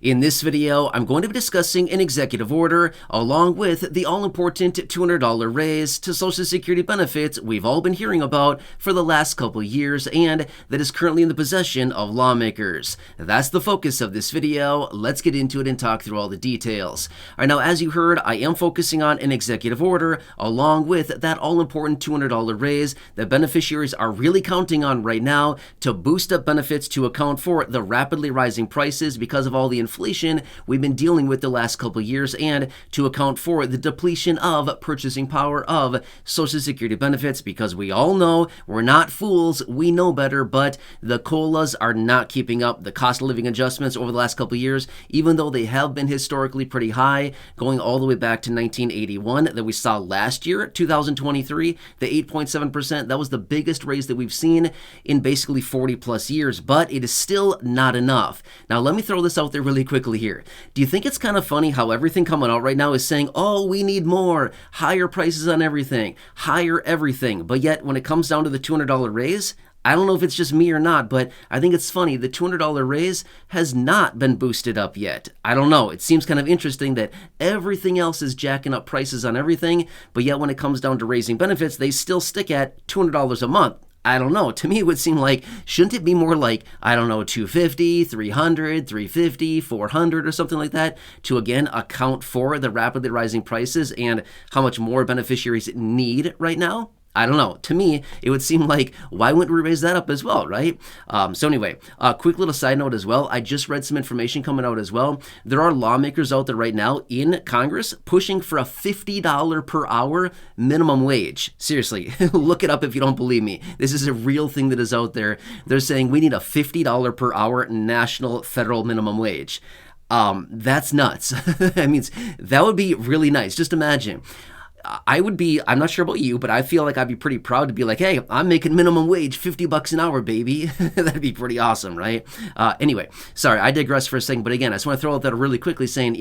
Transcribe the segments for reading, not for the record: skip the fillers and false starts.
In this video, I'm going to be discussing an executive order along with the all-important $200 raise to Social Security benefits we've all been hearing about for the last couple years and that is currently in the possession of lawmakers. That's the focus of this video. Let's get into it and talk through all the details. All right, now as you heard, I am focusing on an executive order along with that all-important $200 raise that beneficiaries are really counting on right now to boost up benefits to account for the rapidly rising prices because of all the inflation we've been dealing with the last couple years and to account for the depletion of purchasing power of Social Security benefits, because we all know we're not fools, we know better, but the COLAs are not keeping up. The cost of living adjustments over the last couple years, even though they have been historically pretty high, going all the way back to 1981 that we saw last year, 2023, the 8.7%, that was the biggest raise that we've seen in basically 40 plus years, but it is still not enough. Now let me throw this out there really quickly here. Do you think it's kind of funny how everything coming out right now is saying, oh, we need more, higher prices on everything, higher everything, but yet when it comes down to the $200 raise, I don't know if it's just me or not, but I think it's funny. The $200 raise has not been boosted up yet. I don't know. It seems kind of interesting that everything else is jacking up prices on everything, but yet when it comes down to raising benefits, they still stick at $200 a month. I don't know. To me, it would seem like, shouldn't it be more like, I don't know, 250, 300, 350, 400 or something like that to, again, account for the rapidly rising prices and how much more beneficiaries need right now? I don't know. To me, it would seem like, why wouldn't we raise that up as well, right? So anyway, a quick little side note as well. I just read some information coming out as well. There are lawmakers out there right now in Congress pushing for a $50 per hour minimum wage. Seriously, look it up if you don't believe me. This is a real thing that is out there. They're saying we need a $50 per hour national federal minimum wage. That's nuts. I mean, that would be really nice. Just imagine. I'm not sure about you, but I feel like I'd be pretty proud to be like, hey, I'm making minimum wage, $50 an hour, baby. That'd be pretty awesome, right? Anyway, sorry, I digress for a second. But again, I just want to throw out that really quickly saying,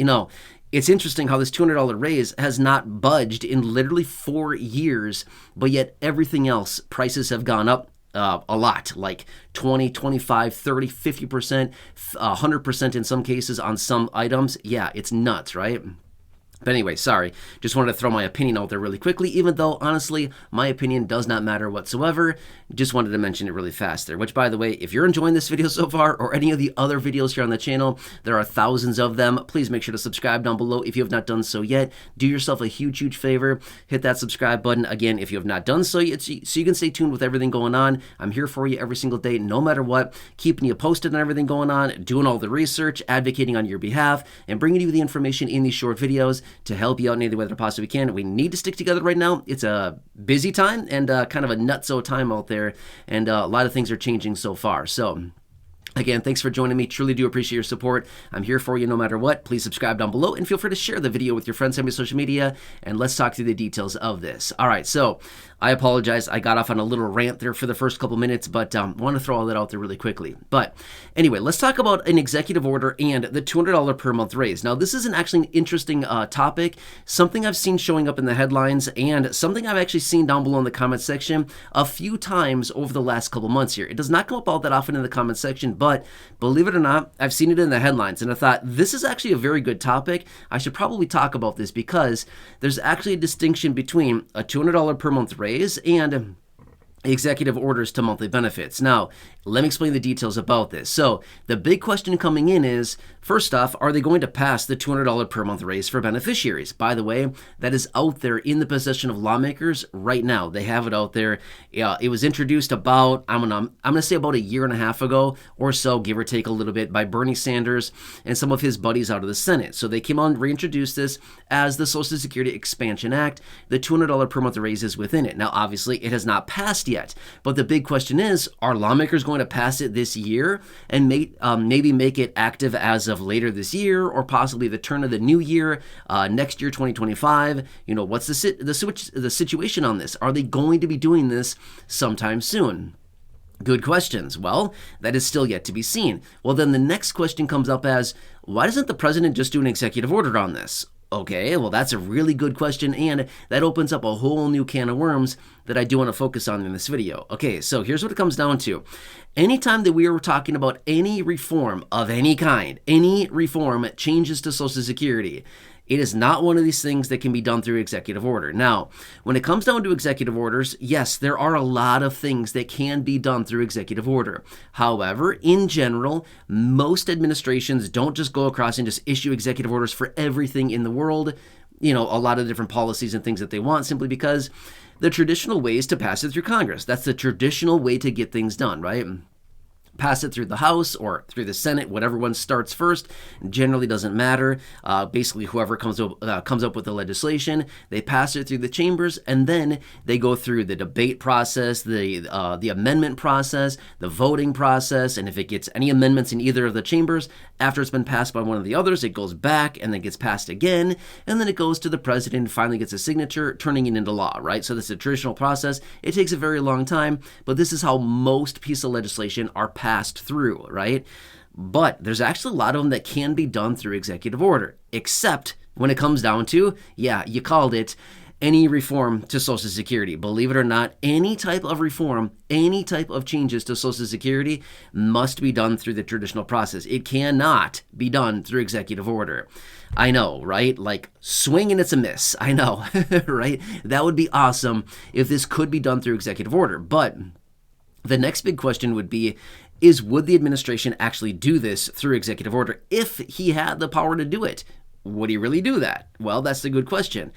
it's interesting how this $200 raise has not budged in literally 4 years, but yet everything else, prices have gone up a lot, like 20, 25, 30, 50%, 100% in some cases on some items. Yeah, it's nuts, right? But anyway, sorry, just wanted to throw my opinion out there really quickly, even though, honestly, my opinion does not matter whatsoever. Just wanted to mention it really fast there, which, by the way, if you're enjoying this video so far or any of the other videos here on the channel, there are thousands of them. Please make sure to subscribe down below if you have not done so yet. Do yourself a huge, huge favor. Hit that subscribe button, again, if you have not done so yet, so you can stay tuned with everything going on. I'm here for you every single day, no matter what, keeping you posted on everything going on, doing all the research, advocating on your behalf, and bringing you the information in these short videos to help you out in any way that I possibly can. We need to stick together right now. It's a busy time and kind of a nutso time out there, and a lot of things are changing so far. So again, thanks for joining me. Truly do appreciate your support. I'm here for you no matter what. Please subscribe down below and feel free to share the video with your friends on your social media, and let's talk through the details of this. All right, so I apologize. I got off on a little rant there for the first couple minutes, but want to throw all that out there really quickly. But anyway, let's talk about an executive order and the $200 per month raise. Now, this is actually an interesting topic, something I've seen showing up in the headlines and something I've actually seen down below in the comment section a few times over the last couple months here. It does not come up all that often in the comment section, but believe it or not, I've seen it in the headlines, and I thought this is actually a very good topic. I should probably talk about this because there's actually a distinction between a $200 per month raise and executive orders to monthly benefits. Now, let me explain the details about this. So the big question coming in is, first off, are they going to pass the $200 per month raise for beneficiaries? By the way, that is out there in the possession of lawmakers right now. They have it out there. It was introduced about, I'm gonna say about a year and a half ago or so, give or take a little bit, by Bernie Sanders and some of his buddies out of the Senate. So they came on and reintroduced this as the Social Security Expansion Act. The $200 per month raise is within it. Now, obviously, it has not passed yet, but the big question is, are lawmakers going to pass it this year and maybe make it active as of later this year or possibly the turn of the new year, next year, 2025? What's the situation on this? Are they going to be doing this sometime soon? Good questions. Well, that is still yet to be seen. Well, then the next question comes up as, why doesn't the president just do an executive order on this? Okay, well, that's a really good question, and that opens up a whole new can of worms that I do want to focus on in this video. Okay, so here's what it comes down to. Anytime that we are talking about any reform of any kind, any reform changes to Social Security, it is not one of these things that can be done through executive order. Now, when it comes down to executive orders, yes, there are a lot of things that can be done through executive order. However, in general, most administrations don't just go across and just issue executive orders for everything in the world, a lot of different policies and things that they want, simply because the traditional way is to pass it through Congress. That's the traditional way to get things done, right? Pass it through the House or through the Senate, whatever one starts first, generally doesn't matter. Basically, whoever comes up with the legislation, they pass it through the chambers, and then they go through the debate process, the amendment process, the voting process, and if it gets any amendments in either of the chambers, after it's been passed by one of the others, it goes back and then gets passed again, and then it goes to the president and finally gets a signature, turning it into law, right? So this is a traditional process. It takes a very long time, but this is how most pieces of legislation are passed through, right? But there's actually a lot of them that can be done through executive order, except when it comes down to, yeah, you called it, any reform to Social Security. Believe it or not, any type of reform, any type of changes to Social Security must be done through the traditional process. It cannot be done through executive order. I know, right? Like, swing and it's a miss. I know, right? That would be awesome if this could be done through executive order. But the next big question would be, would the administration actually do this through executive order if he had the power to do it? Would he really do that? Well, that's the good question.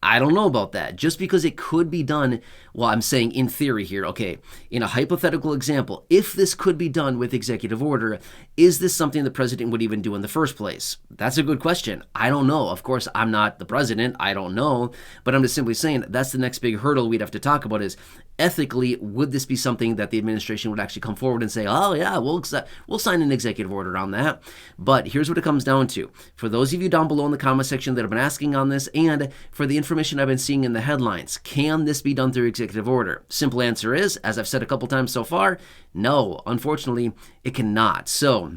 I don't know about that. Just because it could be done, well, I'm saying in theory here, okay, in a hypothetical example, if this could be done with executive order, is this something the president would even do in the first place? That's a good question. I don't know. Of course, I'm not the president. I don't know. But I'm just simply saying that's the next big hurdle we'd have to talk about is, ethically, would this be something that the administration would actually come forward and say, oh yeah, we'll sign an executive order on that? But here's what it comes down to. For those of you down below in the comment section that have been asking on this, and for the information I've been seeing in the headlines, can this be done through executive order? Simple answer is, as I've said a couple times so far, no, unfortunately, it cannot. So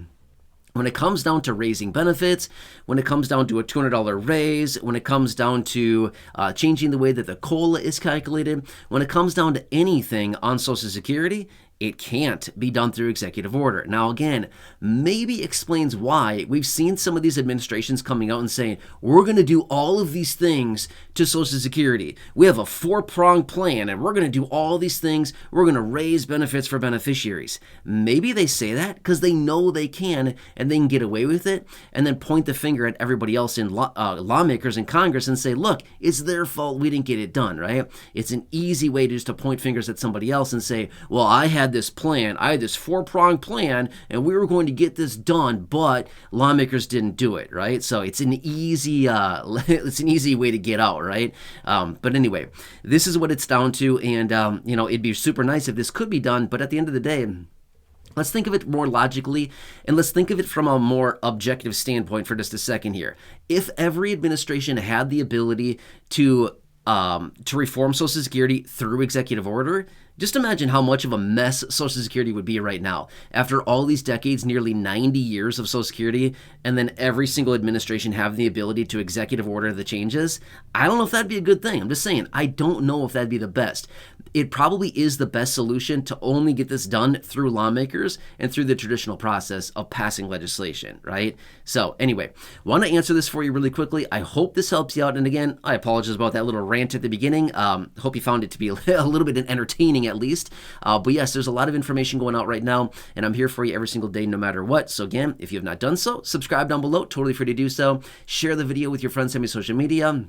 when it comes down to raising benefits, when it comes down to a $200 raise, when it comes down to changing the way that the COLA is calculated, when it comes down to anything on Social Security, it can't be done through executive order. Now, again, maybe explains why we've seen some of these administrations coming out and saying, we're going to do all of these things to Social Security. We have a 4-pronged plan, and we're going to do all these things. We're going to raise benefits for beneficiaries. Maybe they say that because they know they can, and they can get away with it, and then point the finger at everybody else in lawmakers in Congress and say, look, it's their fault we didn't get it done, right? It's an easy way to point fingers at somebody else and say, well, I had this 4-pronged plan, and we were going to get this done, but lawmakers didn't do it, right? So it's an easy way to get out, right? But anyway, this is what it's down to, and it'd be super nice if this could be done, but at the end of the day, let's think of it more logically, and let's think of it from a more objective standpoint for just a second here. If every administration had the ability to reform Social Security through executive order, just imagine how much of a mess Social Security would be right now. After all these decades, nearly 90 years of Social Security, and then every single administration having the ability to executive order the changes, I don't know if that'd be a good thing. I'm just saying, I don't know if that'd be the best. It probably is the best solution to only get this done through lawmakers and through the traditional process of passing legislation, right? So anyway, want to answer this for you really quickly. I hope this helps you out. And again, I apologize about that little rant at the beginning. Hope you found it to be a little bit entertaining at least. But yes, there's a lot of information going out right now, and I'm here for you every single day, no matter what. So again, if you have not done so, subscribe down below. Totally free to do so. Share the video with your friends on social media.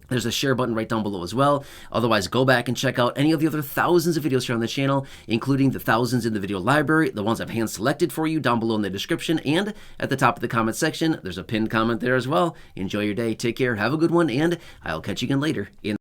There's a share button right down below as well. Otherwise, go back and check out any of the other thousands of videos here on the channel, including the thousands in the video library, the ones I've hand selected for you down below in the description, and at the top of the comment section, there's a pinned comment there as well. Enjoy your day, take care, have a good one, and I'll catch you again later.